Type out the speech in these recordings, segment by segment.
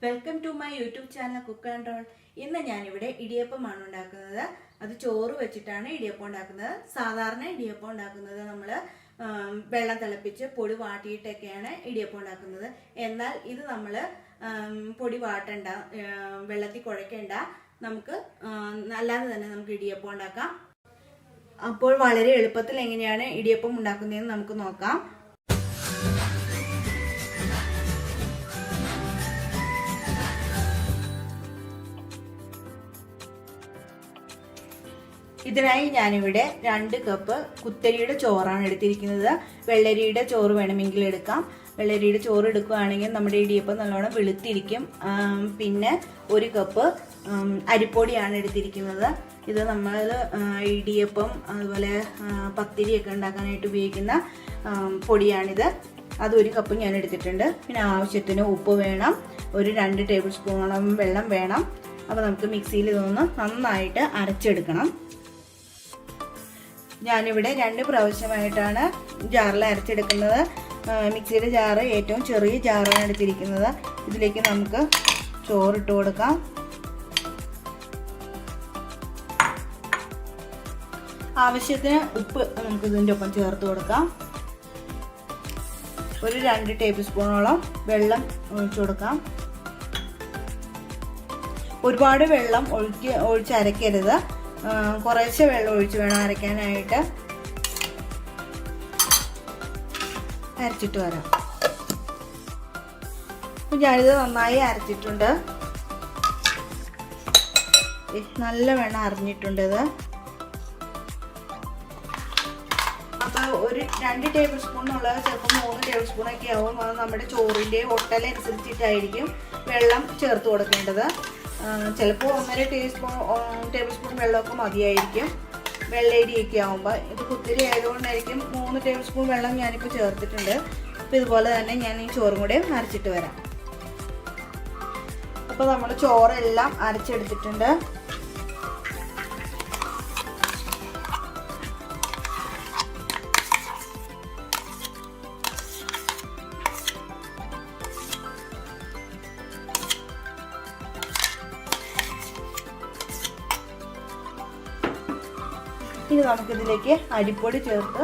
Welcome to my YouTube channel cook and roll. ഇന്ന് ഞാനിവിടെ ഇടിയപ്പമാണ് ഉണ്ടാക്കുന്നത്. അത് ചോറ് വെച്ചിട്ടാണ് ഇടിയപ്പം ഉണ്ടാക്കുന്നത്. സാധാരണ ഇടിയപ്പം ഉണ്ടാക്കുന്നത് നമ്മൾ വെള്ളം തിളപ്പിച്ച് പൊടി വാട്ടിയിട്ടൊക്കെയാണ് ഇടിയപ്പം ഉണ്ടാക്കുന്നത്. എന്നാൽ ഇത് നമ്മൾ പൊടി വാട്ടണ്ട, വെള്ളത്തിൽ കുഴക്കേണ്ട, നമുക്ക് അല്ലാതെ തന്നെ നമുക്ക് ഇടിയപ്പം ഉണ്ടാക്കാം. അപ്പോൾ വളരെ എളുപ്പത്തിൽ എങ്ങനെയാണ് ഇടിയപ്പം ഉണ്ടാക്കുന്നതെന്ന് നമുക്ക് നോക്കാം. ഇതിനായി ഞാനിവിടെ 2 കപ്പ് കുത്തരിയുടെ ചോറാണ് എടുത്തിരിക്കുന്നത്. വെള്ളരിയുടെ ചോറ് വേണമെങ്കിൽ എടുക്കാം. വെള്ളരിയുടെ ചോറ് എടുക്കുകയാണെങ്കിൽ നമ്മുടെ ഇടിയപ്പം നല്ലോണം വെളുത്തിരിക്കും. പിന്നെ 1 കപ്പ് അരിപ്പൊടിയാണ് എടുത്തിരിക്കുന്നത്. ഇത് നമ്മൾ ഇടിയപ്പം അതുപോലെ പത്തിരിയൊക്കെ ഉണ്ടാക്കാനായിട്ട് ഉപയോഗിക്കുന്ന പൊടിയാണിത്. അത് 1 കപ്പ് ഞാൻ എടുത്തിട്ടുണ്ട്. പിന്നെ ആവശ്യത്തിന് ഉപ്പ് വേണം. ഒരു 2 ടേബിൾ സ്പൂണോളം വെള്ളം വേണം. അപ്പോൾ നമുക്ക് മിക്സിയിൽ ഇതൊന്ന് നന്നായിട്ട് അരച്ചെടുക്കണം. ഞാനിവിടെ 2 പ്രാവശ്യമായിട്ടാണ് ജാറിൽ അരച്ചെടുക്കുന്നത്. മിക്സിയുടെ ജാറ് ഏറ്റവും ചെറിയ ജാറാണ് എടുത്തിരിക്കുന്നത്. ഇതിലേക്ക് നമുക്ക് ചോറിട്ട് കൊടുക്കാം. ആവശ്യത്തിന് ഉപ്പ് നമുക്ക് ഇതിൻ്റെ ഒപ്പം ചേർത്ത് കൊടുക്കാം. ഒരു 2 ടേബിൾ സ്പൂണോളം വെള്ളം ഒഴിച്ചു കൊടുക്കാം. ഒരുപാട് വെള്ളം ഒഴിച്ച് അരക്കരുത്. കുറേശ്ശെ വെള്ളം ഒഴിച്ച് വേണം അരയ്ക്കാനായിട്ട്. അരച്ചിട്ട് വരാം. അപ്പം ഞാനിത് നന്നായി അരച്ചിട്ടുണ്ട്. നല്ല വെള്ളം അരിഞ്ഞിട്ടുണ്ട് ഇത്. അപ്പോൾ ഒരു 2 ടേബിൾ സ്പൂൺ ഉള്ളത് ചിലപ്പോൾ 3 ടേബിൾ സ്പൂണൊക്കെ ആവും. അത് നമ്മുടെ ചോറിൻ്റെ ഒട്ടലനുസരിച്ചിട്ടായിരിക്കും വെള്ളം ചേർത്ത് കൊടുക്കേണ്ടത്. ചിലപ്പോൾ 1.5 ടേബിൾ സ്പൂൺ വെള്ളമൊക്കെ മതിയായിരിക്കും. വെള്ളരിയൊക്കെ ആകുമ്പോൾ ഇത് കുത്തിരി ആയതുകൊണ്ടായിരിക്കും 3 ടേബിൾ സ്പൂൺ വെള്ളം ഞാനിപ്പോൾ ചേർത്തിട്ടുണ്ട്. അപ്പോൾ ഇതുപോലെ തന്നെ ഞാൻ ഈ ചോറും കൂടെ അരച്ചിട്ട് വരാം. അപ്പോൾ നമ്മൾ ചോറെല്ലാം അരച്ചെടുത്തിട്ടുണ്ട്. ഇനി നമുക്കിതിലേക്ക് അരിപ്പൊടി ചേർത്ത്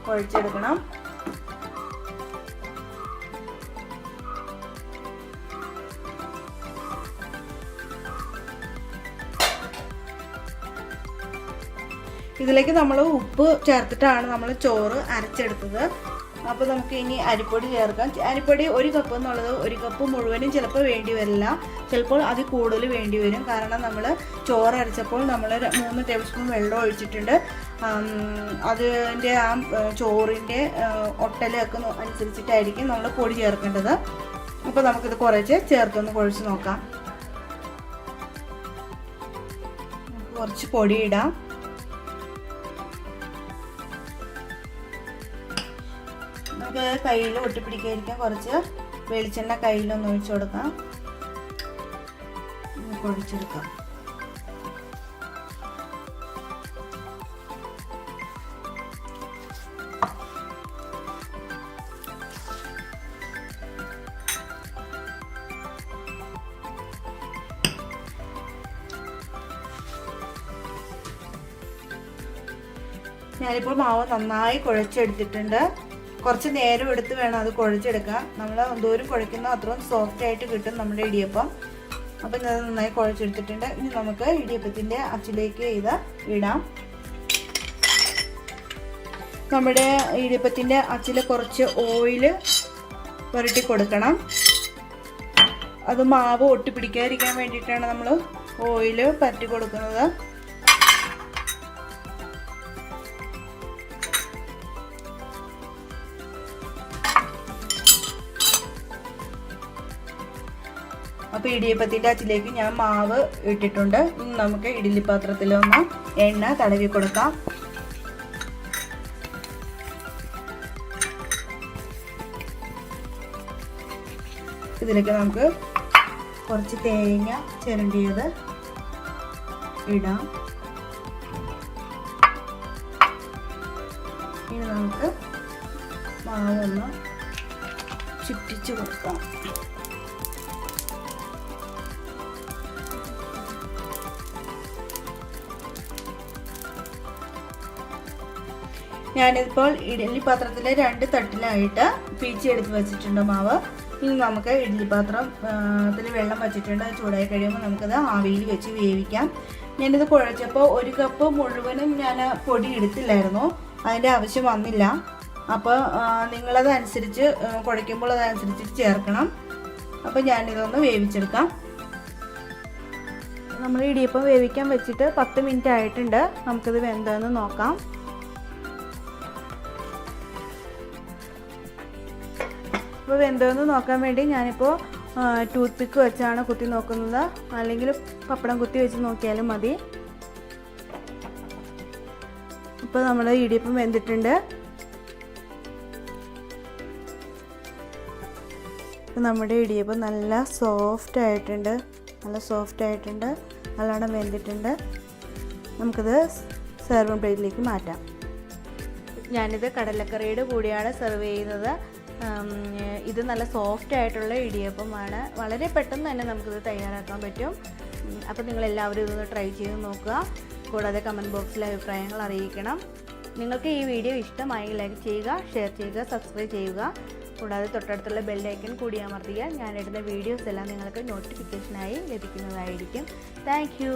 കുഴച്ചെടുക്കണം. ഇതിലേക്ക് നമ്മൾ ഉപ്പ് ചേർത്തിട്ടാണ് നമ്മൾ ചോറ് അരച്ചെടുത്തത്. അപ്പോൾ നമുക്ക് ഇനി അരിപ്പൊടി ചേർക്കാം. അരിപ്പൊടി 1 കപ്പ് എന്നുള്ളത് 1 കപ്പ് മുഴുവനും ചിലപ്പോൾ വേണ്ടി വരില്ല, ചിലപ്പോൾ അതിൽ കൂടുതൽ വേണ്ടി വരും. കാരണം നമ്മൾ ചോറ് അരച്ചപ്പോൾ നമ്മൾ 3 ടേബിൾ സ്പൂൺ വെള്ളം ഒഴിച്ചിട്ടുണ്ട്. അതിൻ്റെ ആ ചോറിൻ്റെ ഒട്ടലൊക്കെ അനുസരിച്ചിട്ടായിരിക്കും നമ്മൾ പൊടി ചേർക്കേണ്ടത്. അപ്പോൾ നമുക്കിത് കുറച്ച് ചേർത്തൊന്ന് കുഴച്ച് നോക്കാം. കുറച്ച് പൊടി ഇടാം. നമുക്ക് കയ്യിൽ ഒട്ടിപ്പിടിക്കാതിരിക്കാൻ കുറച്ച് വെളിച്ചെണ്ണ കയ്യിലൊന്ന് ഒഴിച്ചു കൊടുക്കാം. കുഴച്ചെടുക്കാം. ഞാനിപ്പോൾ മാവ് നന്നായി കുഴച്ചെടുത്തിട്ടുണ്ട്. കുറച്ച് നേരം എടുത്ത് വേണം അത് കുഴച്ചെടുക്കാൻ. നമ്മൾ എന്തോരം കുഴക്കുന്നോ അത്രയും സോഫ്റ്റ് ആയിട്ട് കിട്ടും നമ്മുടെ ഇടിയപ്പം. അപ്പം ഇത് നന്നായി കുഴച്ചെടുത്തിട്ടുണ്ട്. ഇനി നമുക്ക് ഇടിയപ്പത്തിൻ്റെ അച്ചിലേക്ക് ഇത് ഇടാം. നമ്മുടെ ഇടിയപ്പത്തിൻ്റെ അച്ചിൽ കുറച്ച് ഓയിൽ പുരട്ടി കൊടുക്കണം. അത് മാവ് ഒട്ടിപ്പിടിക്കാതിരിക്കാൻ വേണ്ടിയിട്ടാണ് നമ്മൾ ഓയിൽ പുരട്ടി കൊടുക്കുന്നത്. അപ്പോൾ ഇടിയപ്പത്തിൻ്റെ അച്ചിലേക്ക് ഞാൻ മാവ് ഇട്ടിട്ടുണ്ട്. ഇനി നമുക്ക് ഇഡ്ഡലി പാത്രത്തിലൊന്ന് എണ്ണ തടവി കൊടുക്കാം. ഇതിലേക്ക് നമുക്ക് കുറച്ച് തേങ്ങ ചിരണ്ടിയത് ഇടാം. ഇനി നമുക്ക് മാവൊന്ന് ചുറ്റിച്ച് കൊടുക്കാം. ഞാനിപ്പോൾ ഇഡ്ഡലി പാത്രത്തിലെ 2 തട്ടിലായിട്ട് പീച്ചെടുത്ത് വെച്ചിട്ടുണ്ട് മാവ്. ഇനി നമുക്ക് ഇഡ്ഡലി പാത്രത്തിൽ വെള്ളം വച്ചിട്ടുണ്ട്. അത് ചൂടായി കഴിയുമ്പോൾ നമുക്കത് ആവിയിൽ വെച്ച് വേവിക്കാം. ഞാനിത് കുഴച്ചപ്പോൾ 1 കപ്പ് മുഴുവനും ഞാൻ പൊടി എടുത്തില്ലായിരുന്നു, അതിൻ്റെ ആവശ്യം വന്നില്ല. അപ്പോൾ നിങ്ങളതനുസരിച്ച് കുഴയ്ക്കുമ്പോൾ അതനുസരിച്ച് ചേർക്കണം. അപ്പോൾ ഞാനിതൊന്ന് വേവിച്ചെടുക്കാം. നമ്മൾ ഇടിയപ്പം വേവിക്കാൻ വെച്ചിട്ട് 10 മിനിറ്റ് ആയിട്ടുണ്ട്. നമുക്കിത് വെന്തോന്ന് നോക്കാം. അപ്പോൾ വെന്തോന്ന് നോക്കാൻ വേണ്ടി ഞാനിപ്പോൾ ടൂത്ത് പിക്ക് വെച്ചാണ് കുത്തി നോക്കുന്നത്, അല്ലെങ്കിൽ പപ്പടം കുത്തി വെച്ച് നോക്കിയാലും മതി. ഇപ്പോൾ നമ്മുടെ ഇടിയപ്പം വെന്തിട്ടുണ്ട്. നമ്മുടെ ഇടിയപ്പം നല്ല സോഫ്റ്റ് ആയിട്ടുണ്ട്, നല്ലോണം വെന്തിട്ടുണ്ട്. നമുക്കിത് സെർവിങ് പ്ലേറ്റിലേക്ക് മാറ്റാം. ഞാനിത് കടലക്കറിയുടെ കൂടിയാണ് സെർവ് ചെയ്യുന്നത്. ഇത് നല്ല സോഫ്റ്റ് ആയിട്ടുള്ള ഇടിയപ്പമാണ്. വളരെ പെട്ടെന്ന് തന്നെ നമുക്കിത് തയ്യാറാക്കാൻ പറ്റും. അപ്പോൾ നിങ്ങളെല്ലാവരും ഇതൊന്ന് ട്രൈ ചെയ്ത് നോക്കുക. കൂടാതെ കമൻറ്റ് ബോക്സിൽ അഭിപ്രായങ്ങൾ അറിയിക്കണം. നിങ്ങൾക്ക് ഈ വീഡിയോ ഇഷ്ടമായി ലൈക്ക് ചെയ്യുക, ഷെയർ ചെയ്യുക, സബ്സ്ക്രൈബ് ചെയ്യുക. കൂടാതെ തൊട്ടടുത്തുള്ള ബെൽ ഐക്കൺ കൂടി അമർത്തിയാൽ ഞാനിടുന്ന വീഡിയോസ് എല്ലാം നിങ്ങൾക്ക് നോട്ടിഫിക്കേഷനായി ലഭിക്കുന്നതായിരിക്കും. Thank you.